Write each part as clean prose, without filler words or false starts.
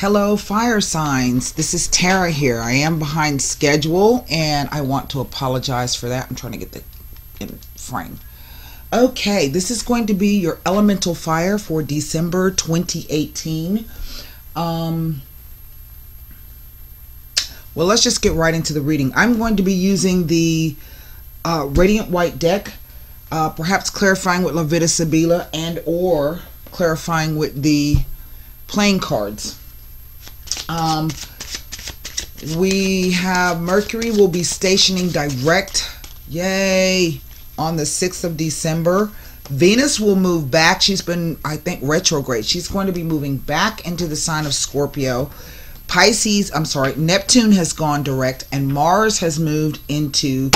Hello, fire signs. This is Tara here. I am behind schedule and I want to apologize for that. I'm trying to get the in frame. Okay, this is going to be your elemental fire for December 2018. Well, let's just get right into the reading. I'm going to be using the Radiant White deck, perhaps clarifying with Levita Sibila and or clarifying with the playing cards. We have Mercury will be stationing direct, yay, on the 6th of December. Venus will move back. She's been, I think, retrograde. She's going to be moving back into the sign of Scorpio. Neptune has gone direct and Mars has moved into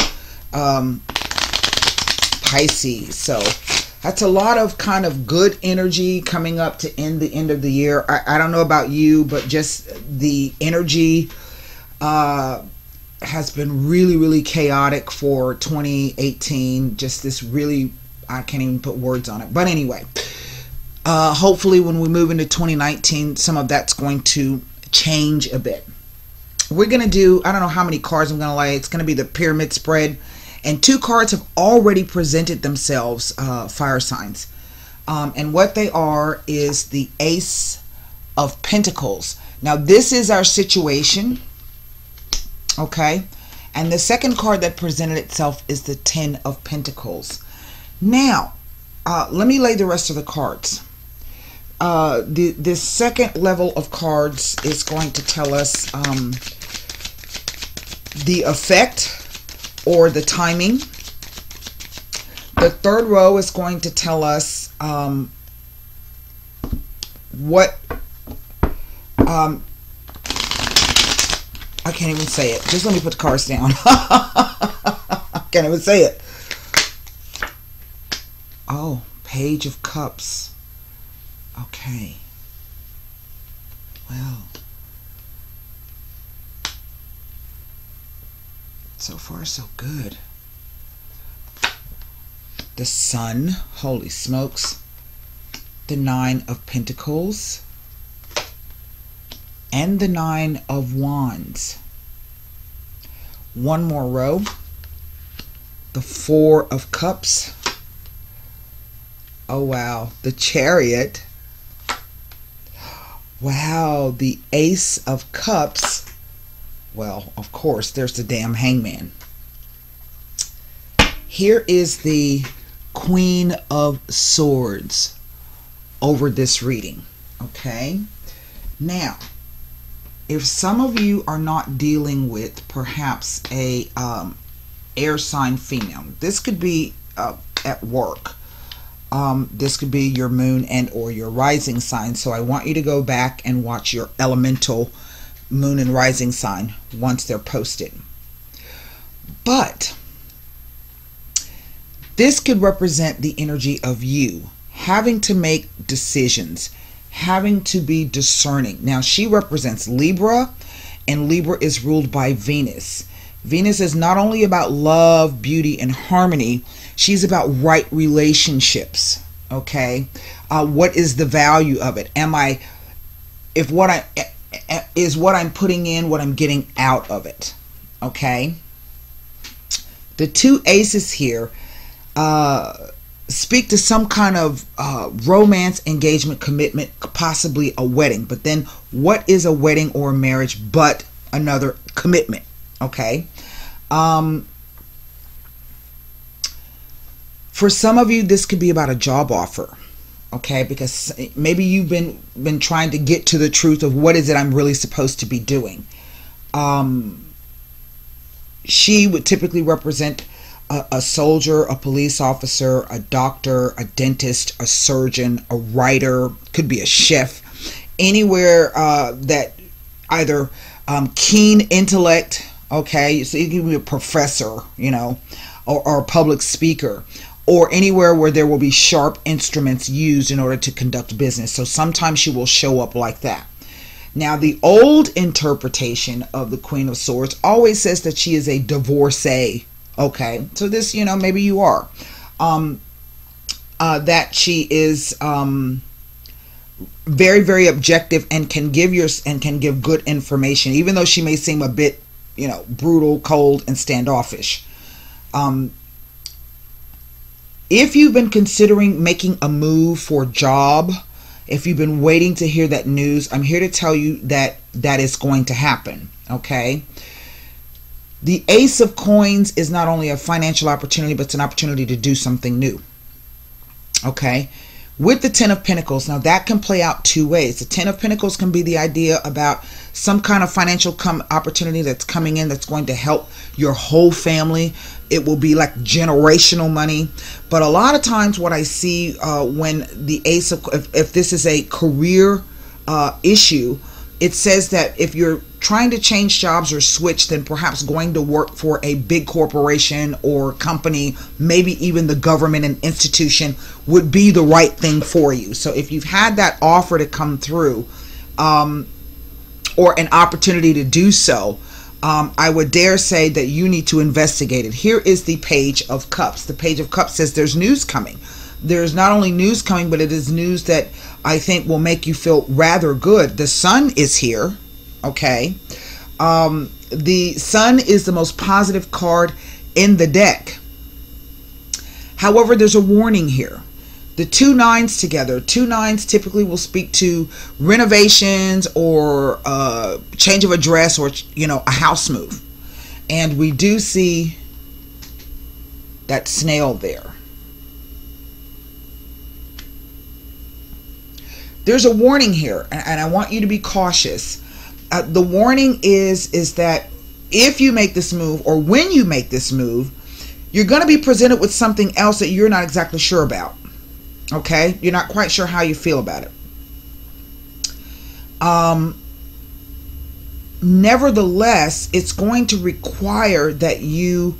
Pisces. So that's a lot of kind of good energy coming up to end the end of the year. I don't know about you, but just the energy has been really chaotic for 2018. Just this really, I can't even put words on it. But anyway, hopefully when we move into 2019, some of that's going to change a bit. We're going to do, I don't know how many cards I'm going to lay. It's going to be the pyramid spread. And two cards have already presented themselves, fire signs. And what they are is the Ace of Pentacles. Now, this is our situation. Okay. And the second card that presented itself is the Ten of Pentacles. Now, let me lay the rest of the cards. This second level of cards is going to tell us the effect or the timing. The third row is going to tell us what I can't even say it. Just let me put the cards down. I can't even say it. Oh, Page of Cups. Okay. Well, so far so good. The Sun, holy smokes. The Nine of Pentacles and the Nine of Wands. One more row. The Four of Cups. Oh wow, the Chariot. Wow, the Ace of Cups. Well, of course, there's the damn Hangman. Here is the Queen of Swords over this reading. Okay. Now, if some of you are not dealing with perhaps a air sign female, this could be at work. This could be your moon and or your rising sign. So I want you to go back and watch your elemental moon and rising sign once they're posted. But this could represent the energy of you having to make decisions, having to be discerning. Now, she represents Libra, and Libra is ruled by Venus. Venus is not only about love, beauty, and harmony. She's about right relationships. Okay, what is the value of it? Is what I'm putting in what I'm getting out of it? Okay. The two aces here speak to some kind of romance, engagement, commitment, possibly a wedding. But then what is a wedding or a marriage but another commitment? Okay. For some of you, this could be about a job offer. Okay, because maybe you've been trying to get to the truth of what is it I'm really supposed to be doing. She would typically represent a soldier, a police officer, a doctor, a dentist, a surgeon, a writer, could be a chef, anywhere that either keen intellect, okay, so you can be a professor, you know, or a public speaker, or anywhere where there will be sharp instruments used in order to conduct business. So sometimes she will show up like that. Now, the old interpretation of the Queen of Swords always says that she is a divorcee. Okay, so this, you know, maybe you are. That she is very, very objective, and can give good information, even though she may seem a bit, brutal, cold, and standoffish. If you've been considering making a move for a job, if you've been waiting to hear that news, I'm here to tell you that that is going to happen. Okay. The Ace of Coins is not only a financial opportunity, but it's an opportunity to do something new. Okay. With the Ten of Pentacles, now that can play out two ways. The Ten of Pentacles can be the idea about some kind of financial opportunity that's coming in that's going to help your whole family. It will be like generational money. But a lot of times what I see when the Ace of, if this is a career issue, it says that if you're trying to change jobs or switch, then perhaps going to work for a big corporation or company, maybe even the government and institution, would be the right thing for you. So if you've had that offer to come through, or an opportunity to do so, I would dare say that you need to investigate it. Here is the Page of Cups. The Page of Cups says there's news coming. There's not only news coming, but it is news that I think will make you feel rather good. The Sun is here. Okay. The Sun is the most positive card in the deck. However, there's a warning here. The two nines together. Two nines typically will speak to renovations or change of address, or a house move. And we do see that snail there. There's a warning here, and I want you to be cautious. The warning is that if you make this move, or when you make this move, you're going to be presented with something else that you're not exactly sure about. Okay? You're not quite sure how you feel about it. Nevertheless, it's going to require that you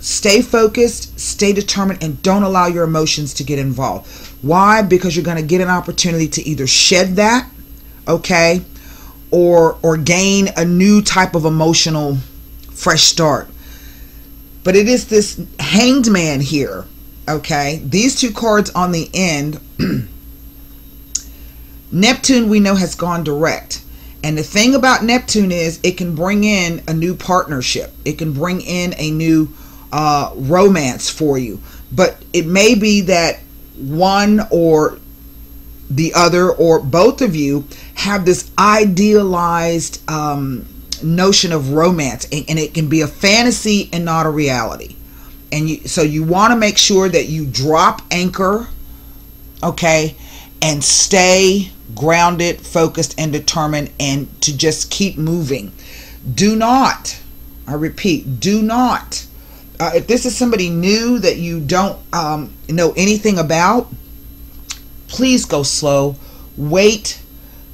stay focused, stay determined, and don't allow your emotions to get involved. Why? Because you're going to get an opportunity to either shed that, okay, or gain a new type of emotional fresh start. But it is this Hanged Man here, okay? These two cards on the end. Neptune, we know, has gone direct. And the thing about Neptune is it can bring in a new partnership. It can bring in a new romance for you. But it may be that one or the other, or both of you, have this idealized notion of romance, and it can be a fantasy and not a reality. And so you want to make sure that you drop anchor, okay, and stay grounded, focused, and determined, and to just keep moving. Do not, I repeat, do not, if this is somebody new that you don't know anything about, please go slow. Wait,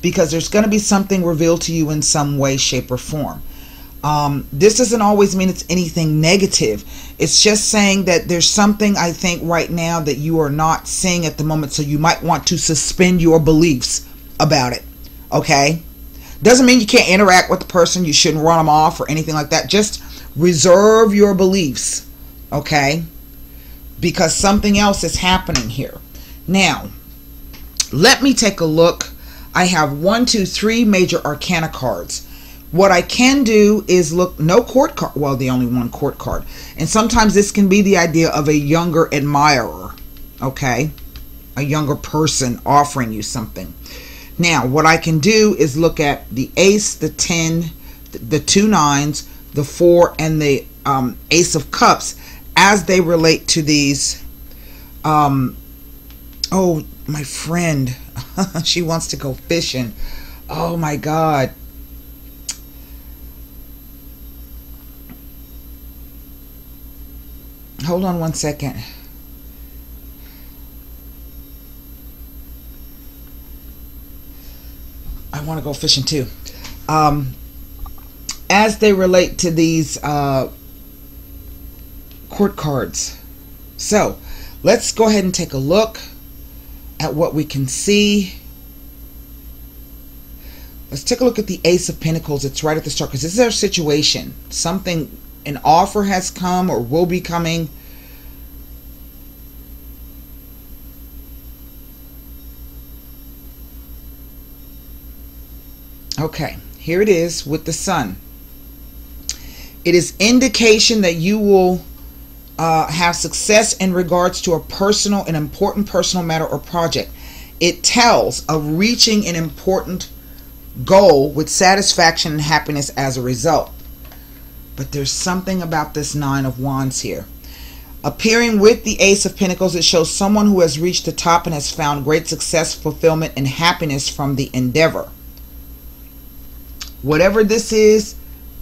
because there's going to be something revealed to you in some way, shape, or form. This doesn't always mean it's anything negative. It's just saying that there's something, I think, right now that you are not seeing at the moment, so you might want to suspend your beliefs about it. Okay? Doesn't mean you can't interact with the person. You shouldn't run them off or anything like that. Just reserve your beliefs. Okay? Because something else is happening here. Now, let me take a look. I have 1, 2, 3 major arcana cards. What I can do is look, no court card, well, the only one court card. And sometimes this can be the idea of a younger admirer, okay? A younger person offering you something. Now, what I can do is look at the Ace, the 10, the 2 nines, the 4, and the Ace of Cups as they relate to these. Oh, my friend, she wants to go fishing. Oh, my God. Hold on one second. I want to go fishing too. As they relate to these court cards. So, let's go ahead and take a look at what we can see. Let's take a look at the Ace of Pentacles. It's right at the start, because this is our situation. Something, an offer has come or will be coming. Okay, here it is with the Sun. It is indication that you will have success in regards to an important personal matter or project. It tells of reaching an important goal with satisfaction and happiness as a result. But there's something about this Nine of Wands here. Appearing with the Ace of Pentacles, it shows someone who has reached the top and has found great success, fulfillment, and happiness from the endeavor. Whatever this is,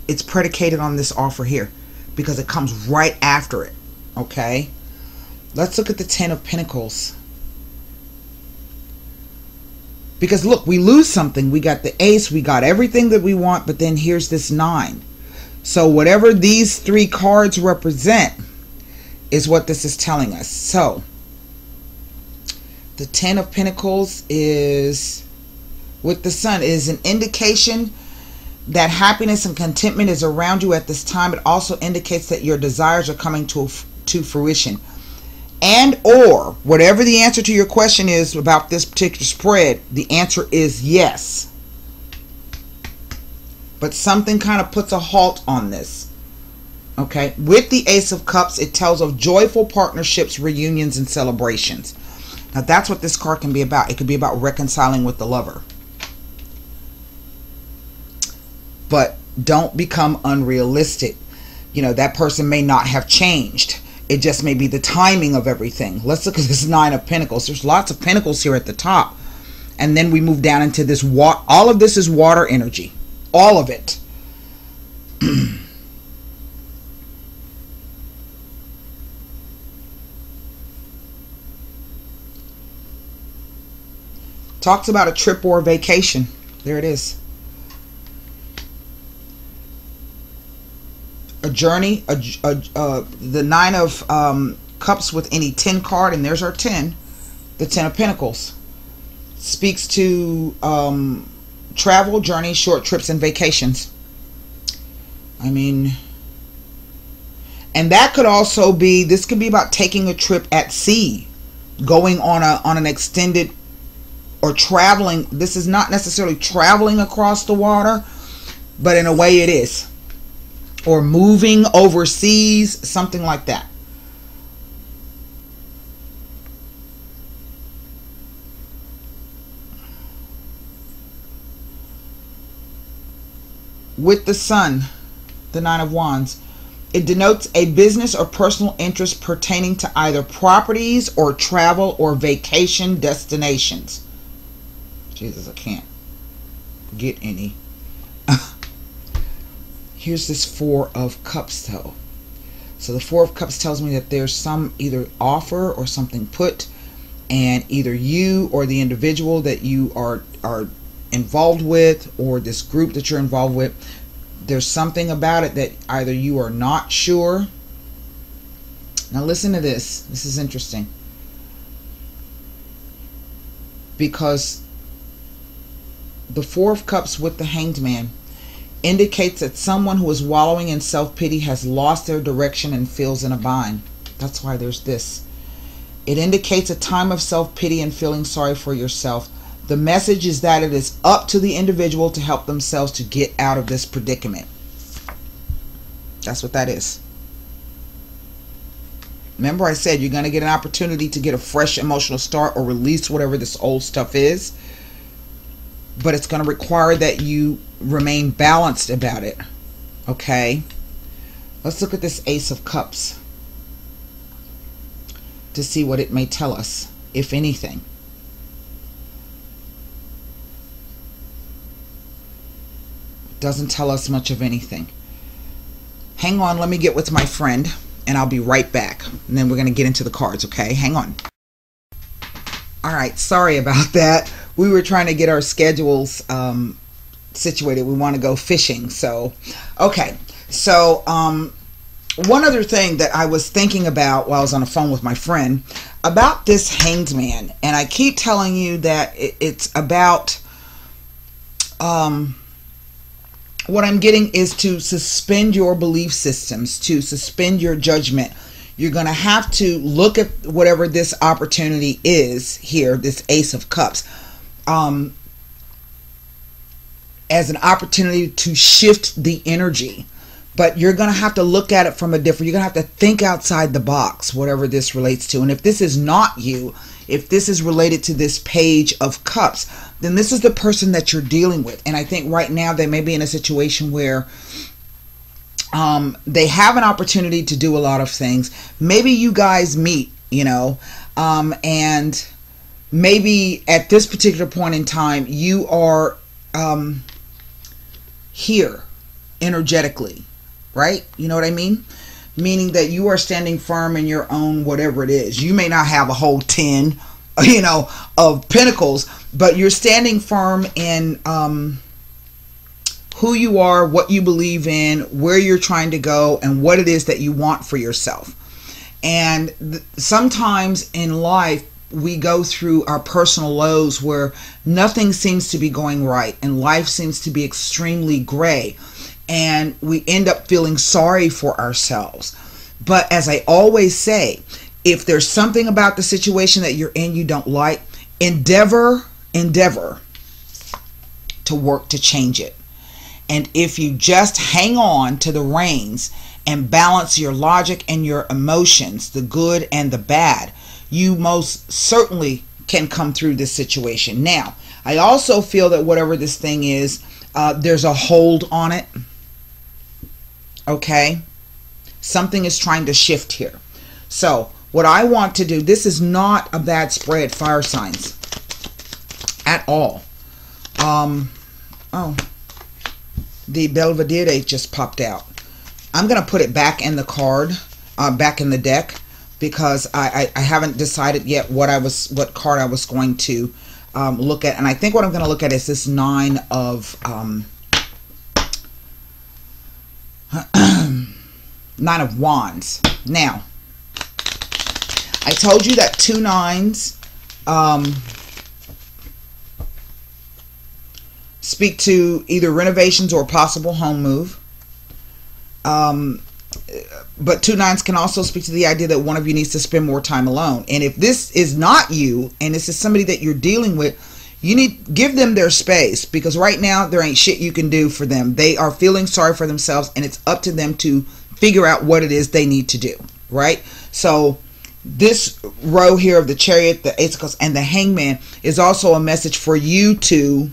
it's predicated on this offer here because it comes right after it. Okay, let's look at the Ten of Pentacles. Because look, we lose something. We got the Ace, we got everything that we want, but then here's this Nine. So whatever these three cards represent is what this is telling us. So the Ten of Pentacles is with the Sun. It is an indication that happiness and contentment is around you at this time. It also indicates that your desires are coming to fruition. And or whatever the answer to your question is about this particular spread, the answer is yes. But something kind of puts a halt on this. Okay, with the Ace of Cups, it tells of joyful partnerships, reunions, and celebrations. Now that's what this card can be about. It could be about reconciling with the lover. But don't become unrealistic. You know, that person may not have changed. It just may be the timing of everything. Let's look at this Nine of Pentacles. There's lots of pentacles here at the top. And then we move down into this water. All of this is water energy. All of it. Talks about a trip or a vacation. There it is. A journey, the Nine of Cups with any 10 card, and there's our 10. The Ten of Pentacles speaks to travel, journey, short trips, and vacations. I mean, and that could also be, this could be about taking a trip at sea, going on an extended, or traveling. This is not necessarily traveling across the water, but in a way it is. Or moving overseas, something like that. With the Sun, the Nine of Wands, it denotes a business or personal interest pertaining to either properties or travel or vacation destinations. Jesus, I can't get any. Here's this Four of Cups though. So the Four of Cups tells me that there's some either offer or something put, and either you or the individual that you are involved with, or this group that you're involved with, there's something about it that either you are not sure. Now listen to this. This is interesting. Because the Four of Cups with the Hanged Man indicates that someone who is wallowing in self-pity has lost their direction and feels in a bind. That's why there's this. It indicates a time of self-pity and feeling sorry for yourself. The message is that it is up to the individual to help themselves to get out of this predicament. That's what that is. Remember I said you're going to get an opportunity to get a fresh emotional start or release whatever this old stuff is. But it's going to require that you remain balanced about it. Okay? Let's look at this Ace of Cups to see what it may tell us, if anything. It doesn't tell us much of anything. Hang on, let me get with my friend, and I'll be right back. And then we're going to get into the cards, okay? Hang on. All right, sorry about that. We were trying to get our schedules situated. We want to go fishing. So, okay. So, one other thing that I was thinking about while I was on the phone with my friend about this Hanged Man, and I keep telling you that it's about what I'm getting is to suspend your belief systems, to suspend your judgment. You're going to have to look at whatever this opportunity is here, this Ace of Cups. as an opportunity to shift the energy. But you're going to have to look at it from a different, you're going to have to think outside the box, whatever this relates to. And if this is not you, if this is related to this Page of Cups, then this is the person that you're dealing with. And I think right now they may be in a situation where they have an opportunity to do a lot of things. Maybe you guys meet, you know, and maybe at this particular point in time, you are here energetically, right? You know what I mean? Meaning that you are standing firm in your own whatever it is. You may not have a whole 10, you know, of pentacles, but you're standing firm in who you are, what you believe in, where you're trying to go, and what it is that you want for yourself. And sometimes in life, we go through our personal lows where nothing seems to be going right and life seems to be extremely gray, and we end up feeling sorry for ourselves. But as I always say, if there's something about the situation that you're in you don't like, endeavor to work to change it. And if you just hang on to the reins and balance your logic and your emotions, the good and the bad, you most certainly can come through this situation. Now, I also feel that whatever this thing is, there's a hold on it. Okay? Something is trying to shift here. So, what I want to do, this is not a bad spread, fire signs, at all. Oh, the Belvedere just popped out. I'm going to put it back in the card, back in the deck, because I haven't decided yet what card I was going to look at. And I think what I'm going to look at is this Nine of Wands. Now, I told you that 2 9s speak to either renovations or possible home move. But 2 9s can also speak to the idea that one of you needs to spend more time alone. And if this is not you, and this is somebody that you're dealing with, you need to give them their space, because right now there ain't shit you can do for them. They are feeling sorry for themselves, and it's up to them to figure out what it is they need to do, right? So this row here of the Chariot, the Ace of Cups, and the Hangman is also a message for you to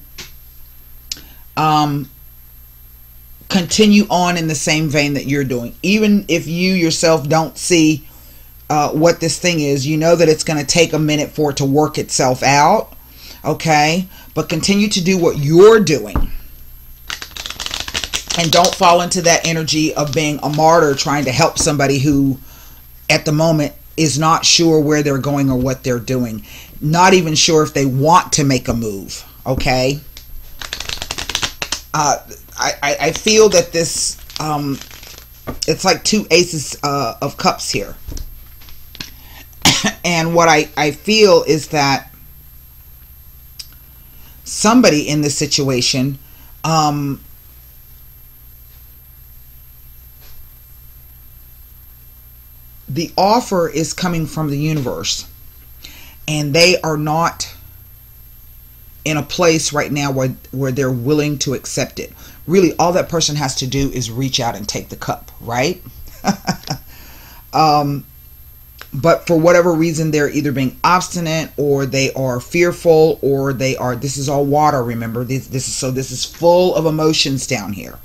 continue on in the same vein that you're doing. Even if you yourself don't see what this thing is, you know that it's going to take a minute for it to work itself out, okay? But continue to do what you're doing. And don't fall into that energy of being a martyr trying to help somebody who at the moment is not sure where they're going or what they're doing. Not even sure if they want to make a move, okay? I feel that this, it's like 2 aces of cups here. And what I feel is that somebody in this situation, the offer is coming from the universe, and they are not in a place right now where they're willing to accept it. Really, all that person has to do is reach out and take the cup, right? But for whatever reason, they're either being obstinate, or they are fearful, or they are, this is all water, remember, this is full of emotions down here.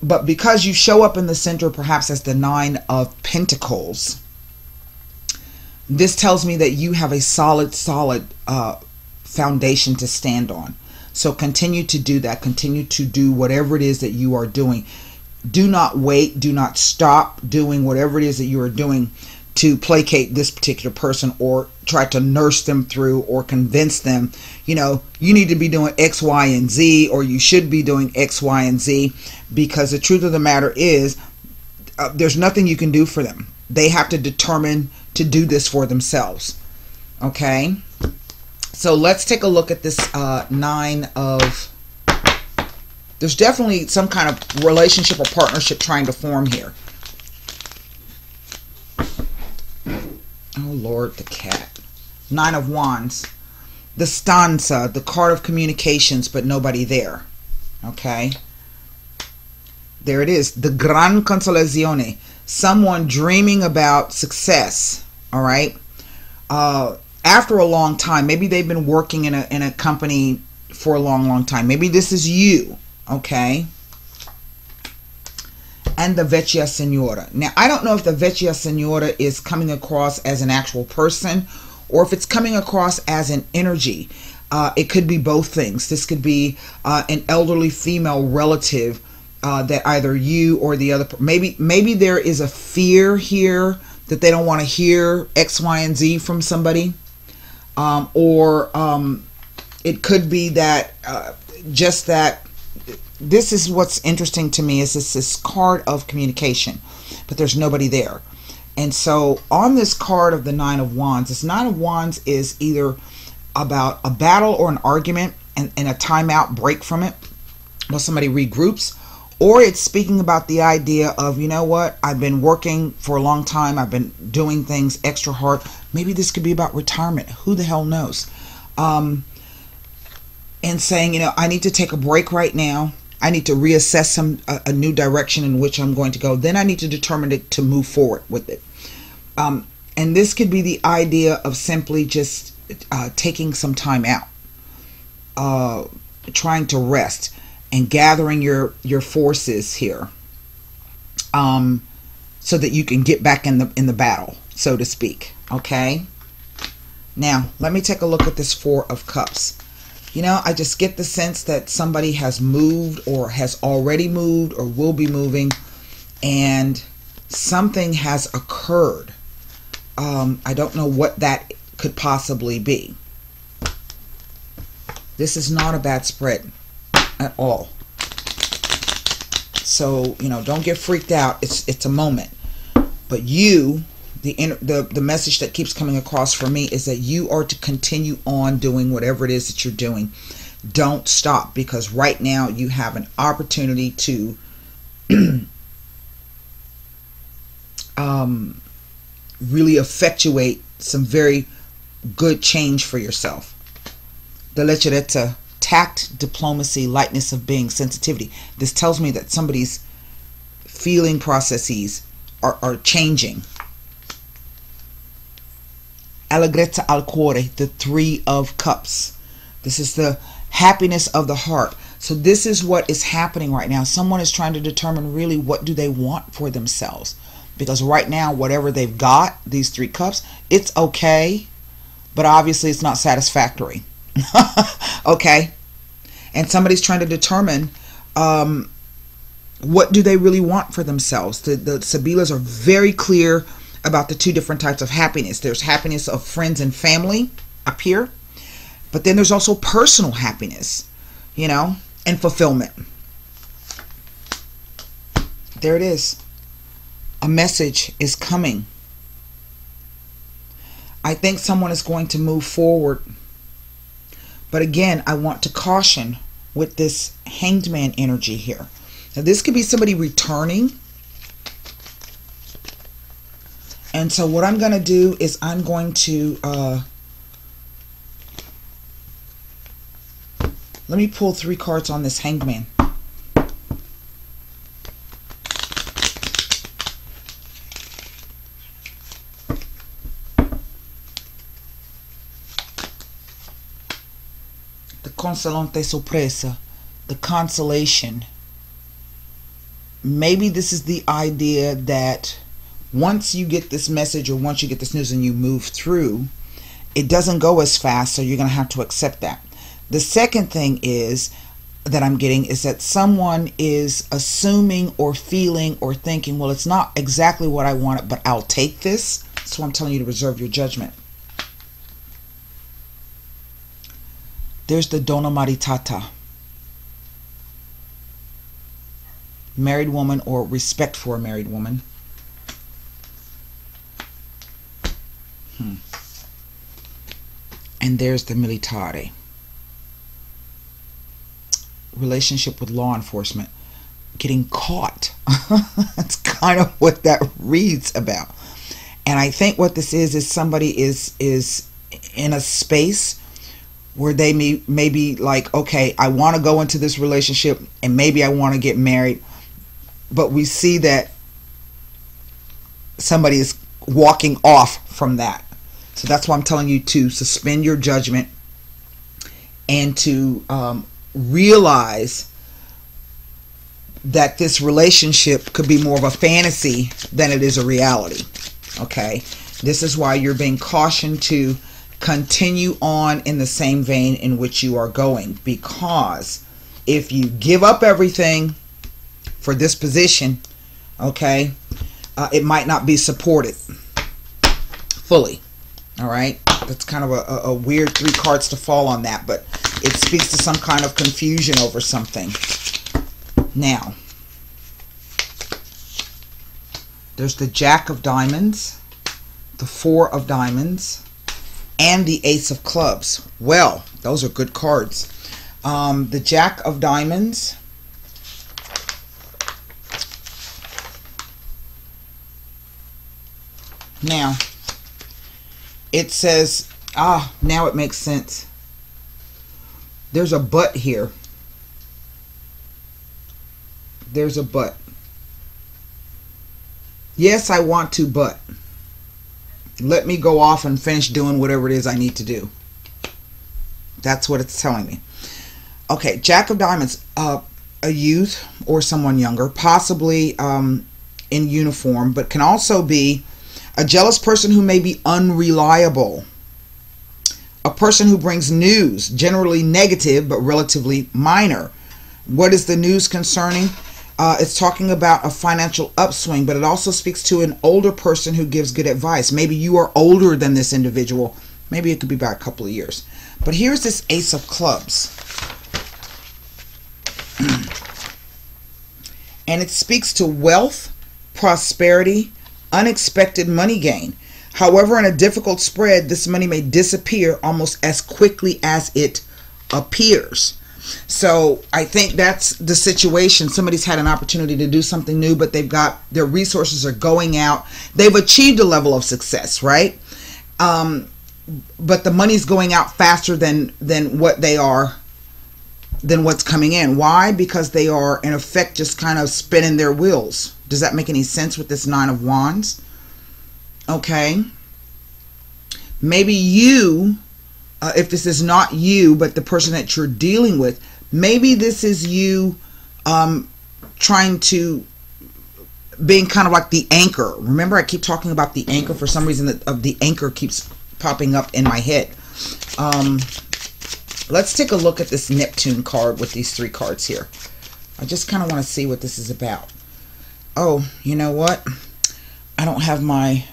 But because you show up in the center perhaps as the 9 of Pentacles, this tells me that you have a solid foundation to stand on. So continue to do that. Continue to do whatever it is that you are doing. Do not wait. Do not stop doing whatever it is that you are doing to placate this particular person, or try to nurse them through, or convince them, you know, you need to be doing X, Y, and Z, or you should be doing X, Y, and Z, because the truth of the matter is there's nothing you can do for them. They have to determine to do this for themselves. Okay? So let's take a look at this 9 of... There's definitely some kind of relationship or partnership trying to form here. Oh, Lord, the cat. 9 of Wands. The stanza, the card of communications, but nobody there. Okay, there it is, the gran consolazione, someone dreaming about success. All right, after a long time, maybe they've been working in a company for a long time. Maybe this is you. Okay, and the Vecchia Signora. Now, I don't know if the Vecchia Signora is coming across as an actual person or if it's coming across as an energy. It could be both things. This could be an elderly female relative that either you or the other, maybe there is a fear here that they don't want to hear X, Y, and Z from somebody. Or it could be that just that. This is what's interesting to me, is this card of communication, but there's nobody there. And so on this card of the Nine of Wands, this Nine of Wands is either about a battle or an argument and a timeout, break from it, while somebody regroups, or it's speaking about the idea of, you know what, I've been working for a long time, I've been doing things extra hard. Maybe this could be about retirement. Who the hell knows? And saying, you know, I need to take a break right now. I need to reassess a new direction in which I'm going to go. Then I need to determine to move forward with it. And this could be the idea of simply just taking some time out, trying to rest and gathering your forces here, so that you can get back in the battle, so to speak. Okay. Now let me take a look at this Four of Cups. You know, I just get the sense that somebody has moved or has already moved or will be moving, and something has occurred. I don't know what that could possibly be. This is not a bad spread at all. So, you know, don't get freaked out. It's a moment. But you, the message that keeps coming across for me is that you are to continue on doing whatever it is that you're doing. Don't stop, because right now you have an opportunity to really effectuate some very good change for yourself. The Lecheretta, tact, diplomacy, lightness of being, sensitivity. This tells me that somebody's feeling processes are changing. Allegrezza al cuore, the Three of Cups. This is the happiness of the heart. So this is what is happening right now. Someone is trying to determine really what do they want for themselves. Because right now, whatever they've got, these Three Cups, it's okay. But obviously it's not satisfactory. Okay? And somebody's trying to determine what do they really want for themselves. The Sibilas are very clear about the two different types of happiness. There's happiness of friends and family up here, but then there's also personal happiness, you know, and fulfillment. There it is. A message is coming. I think someone is going to move forward. But again, I want to caution with this Hanged Man energy here. Now, this could be somebody returning. And so what I'm going to do is I'm going to, let me pull 3 cards on this Hanged Man. The Consolante Sorpresa, the consolation. Maybe this is the idea that once you get this message or once you get this news and you move through, it doesn't go as fast, so you're going to have to accept that. The second thing is that I'm getting is that someone is assuming or feeling or thinking, well, it's not exactly what I wanted, but I'll take this. So I'm telling you to reserve your judgment. There's the Donna Maritata. Married woman or respect for a married woman. And there's the Militare. Relationship with law enforcement. Getting caught. That's kind of what that reads about. And I think what this is somebody is in a space where they may be like, okay, I want to go into this relationship and maybe I want to get married, but we see that somebody is walking off from that. So that's why I'm telling you to suspend your judgment and to realize that this relationship could be more of a fantasy than it is a reality. Okay, this is why you're being cautioned to continue on in the same vein in which you are going, because if you give up everything for this position, okay, it might not be supported fully. All right, that's kind of a weird 3 cards to fall on that, but it speaks to some kind of confusion over something. Now, there's the Jack of Diamonds, the 4 of Diamonds, and the Ace of Clubs. Well, those are good cards. The Jack of Diamonds, now it says, now it makes sense. There's a but here. There's a but. Yes, I want to, but let me go off and finish doing whatever it is I need to do. That's what it's telling me. Okay, Jack of Diamonds, a youth or someone younger, possibly in uniform, but can also be a jealous person who may be unreliable. A person who brings news, generally negative, but relatively minor. What is the news concerning? It's talking about a financial upswing, but it also speaks to an older person who gives good advice. Maybe you are older than this individual. Maybe it could be by a couple of years. But here's this Ace of Clubs. And it speaks to wealth, prosperity, unexpected money gain. However, in a difficult spread, this money may disappear almost as quickly as it appears. So I think that's the situation. Somebody's had an opportunity to do something new, but they've got, their resources are going out. They've achieved a level of success, right? But the money's going out faster than what they are, than what's coming in. Why? Because they are, in effect, just kind of spinning their wheels. Does that make any sense with this 9 of Wands? Okay. Maybe you, if this is not you, but the person that you're dealing with, maybe this is you trying to, being kind of like the anchor. Remember, I keep talking about the anchor. For some reason, the anchor keeps popping up in my head. Let's take a look at this Neptune card with these 3 cards here. I just kind of want to see what this is about. Oh, you know what? I don't have my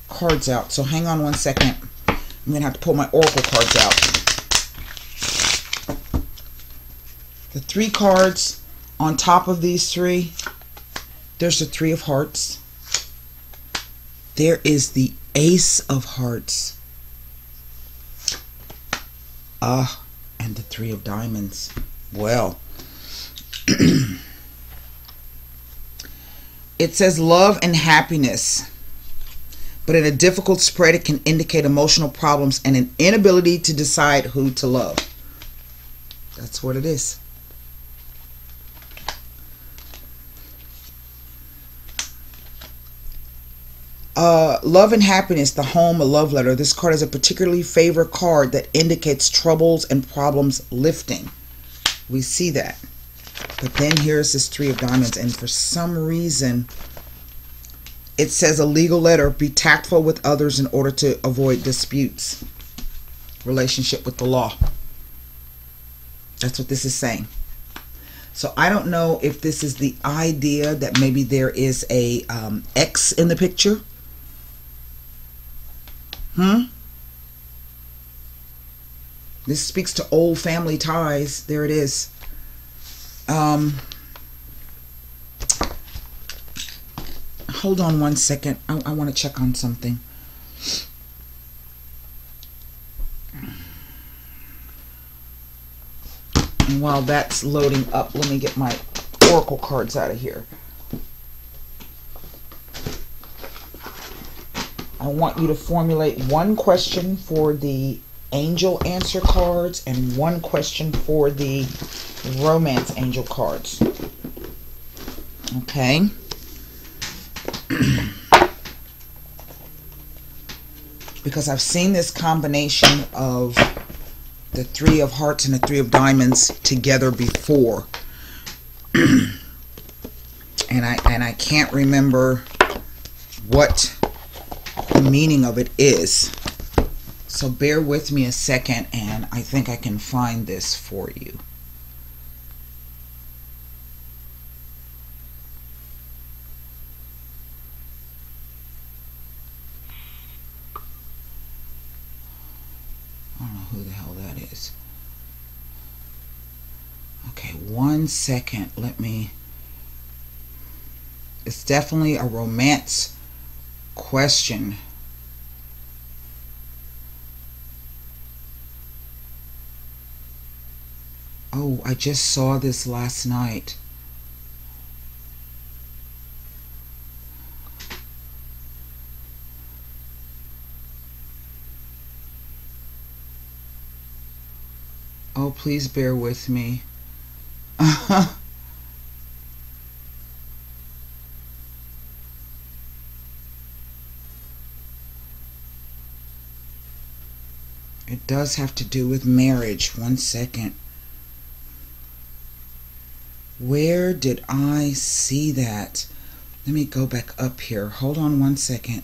cards out, so hang on one second. I'm going to have to pull my oracle cards out. The 3 cards on top of these 3, there's the 3 of Hearts. There is the Ace of Hearts. And the 3 of Diamonds. Well, it says love and happiness. But in a difficult spread, it can indicate emotional problems and an inability to decide who to love. That's what it is. Love and happiness, the home, a love letter. This card is a particularly favorite card that indicates troubles and problems lifting. We see that. But then here's this 3 of Diamonds, and for some reason it says a legal letter. Be tactful with others in order to avoid disputes. Relationship with the law. That's what this is saying. So I don't know if this is the idea that maybe there is a ex in the picture. This speaks to old family ties. There it is. Hold on one second. I want to check on something. And while that's loading up, let me get my oracle cards out of here. I want you to formulate one question for the angel answer cards and one question for the romance angel cards. Okay. Because I've seen this combination of the Three of Hearts and the Three of Diamonds together before. and I can't remember what the meaning of it is. So bear with me a second, and I think I can find this for you. I don't know who the hell that is. Okay, 1 second. Let me... It's definitely a romance question. Oh, I just saw this last night. Oh, please bear with me. It does have to do with marriage. 1 second. Where did I see that? Let me go back up here. Hold on 1 second.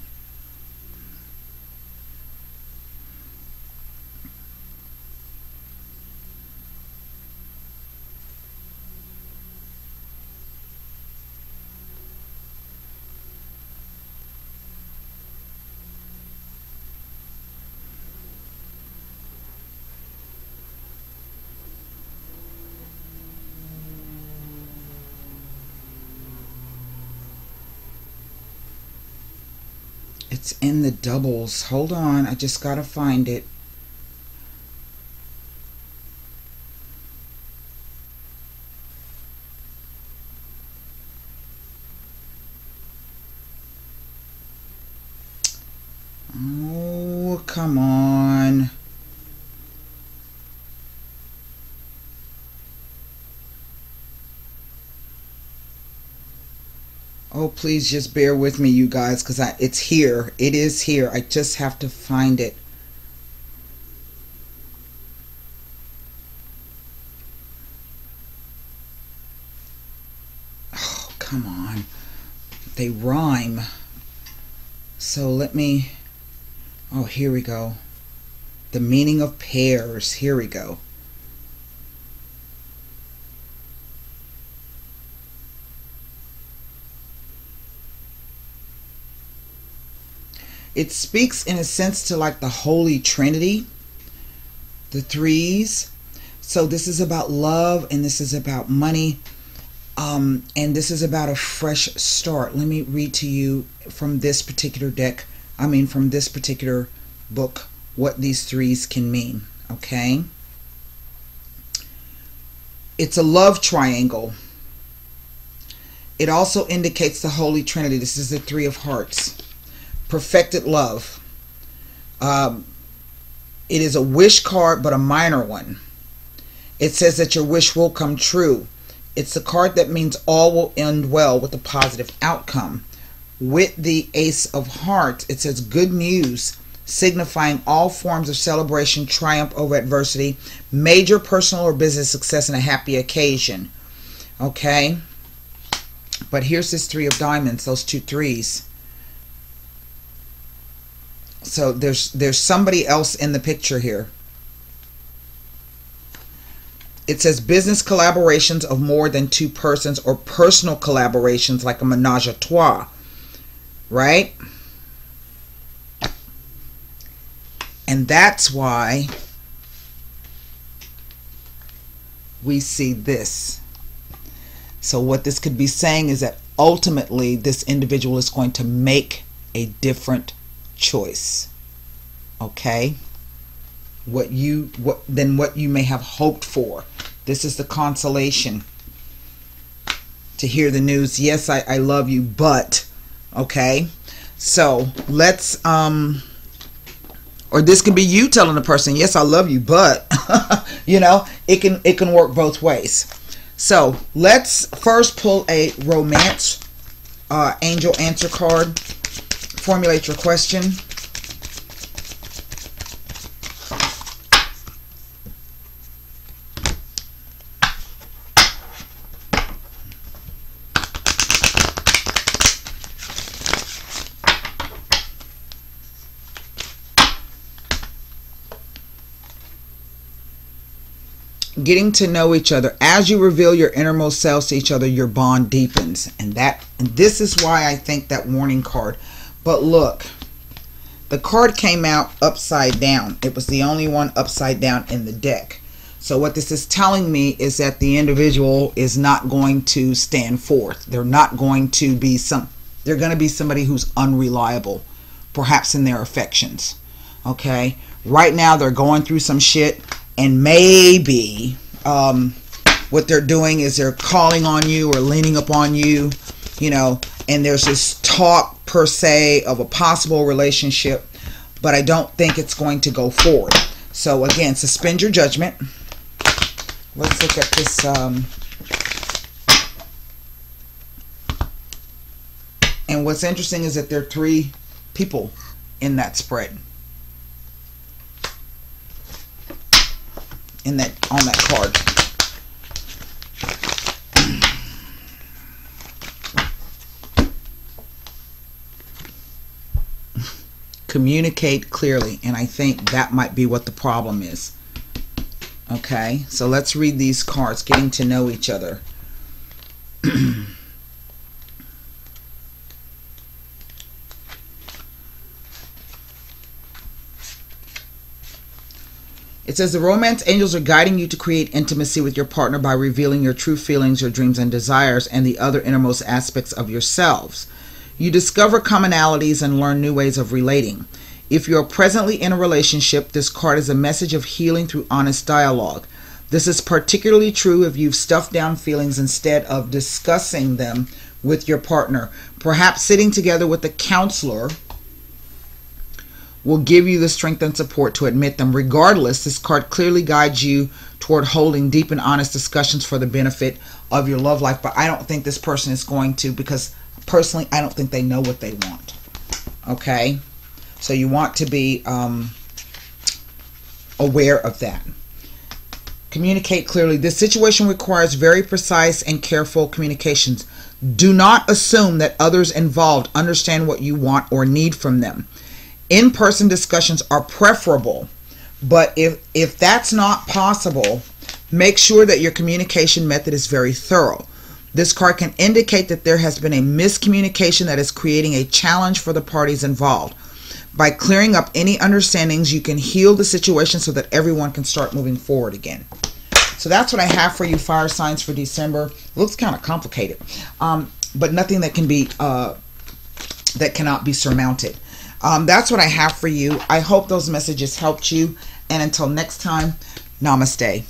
It's in the doubles. Hold on. I just gotta find it. Oh, come on. Oh, please just bear with me, you guys, because it's here. It is here. I just have to find it. Oh, come on. They rhyme. So let me... Oh, here we go. The meaning of pairs. Here we go. It speaks in a sense to like the Holy Trinity, the threes. So this is about love, and this is about money, and this is about a fresh start. Let me read to you from this particular deck, from this particular book, what these threes can mean, okay? It's a love triangle. It also indicates the Holy Trinity. This is the Three of Hearts. Perfected love. It is a wish card, but a minor one. It says that your wish will come true. It's a card that means all will end well with a positive outcome. With the Ace of Hearts, it says good news, signifying all forms of celebration, triumph over adversity, major personal or business success, and a happy occasion. Okay? But here's this Three of Diamonds, those two threes. So there's somebody else in the picture here. It says business collaborations of more than two persons, or personal collaborations like a menage a trois, right? And that's why we see this. So what this could be saying is that ultimately this individual is going to make a different choice, okay, than what you may have hoped for. This is the consolation to hear the news. Yes, I love you, but okay. So let's Or this could be you telling the person, yes, I love you, but you know, it can work both ways. So let's first pull a romance angel answer card. Formulate your question. Getting to know each other. As you reveal your innermost selves to each other, your bond deepens. And this is why I think that warning card. But look, the card came out upside down. It was the only one upside down in the deck. So what this is telling me is that the individual is not going to stand forth. They're not going to be they're going to be somebody who's unreliable, perhaps in their affections. Okay? Right now they're going through some shit. And maybe what they're doing is they're calling on you or leaning upon you, you know, and there's this talk per se of a possible relationship, but I don't think it's going to go forward. So again, suspend your judgment. Let's look at this. And what's interesting is that there are 3 people in that spread. On that card. Communicate clearly, and I think that might be what the problem is. Okay, so let's read these cards. Getting to know each other. It says the romance angels are guiding you to create intimacy with your partner by revealing your true feelings, your dreams and desires, and the other innermost aspects of yourselves. You discover commonalities and learn new ways of relating. If you are presently in a relationship, this card is a message of healing through honest dialogue. This is particularly true if you've stuffed down feelings instead of discussing them with your partner. Perhaps sitting together with a counselor will give you the strength and support to admit them. Regardless, this card clearly guides you toward holding deep and honest discussions for the benefit of your love life. But I don't think this person is going to, because personally, I don't think they know what they want. Okay? So you want to be aware of that. Communicate clearly. This situation requires very precise and careful communications. Do not assume that others involved understand what you want or need from them. In-person discussions are preferable, but if that's not possible, make sure that your communication method is very thorough. This card can indicate that there has been a miscommunication that is creating a challenge for the parties involved. By clearing up any understandings, you can heal the situation so that everyone can start moving forward again. So that's what I have for you, fire signs, for December. Looks kind of complicated, but nothing that can be that cannot be surmounted. That's what I have for you. I hope those messages helped you. And until next time, namaste.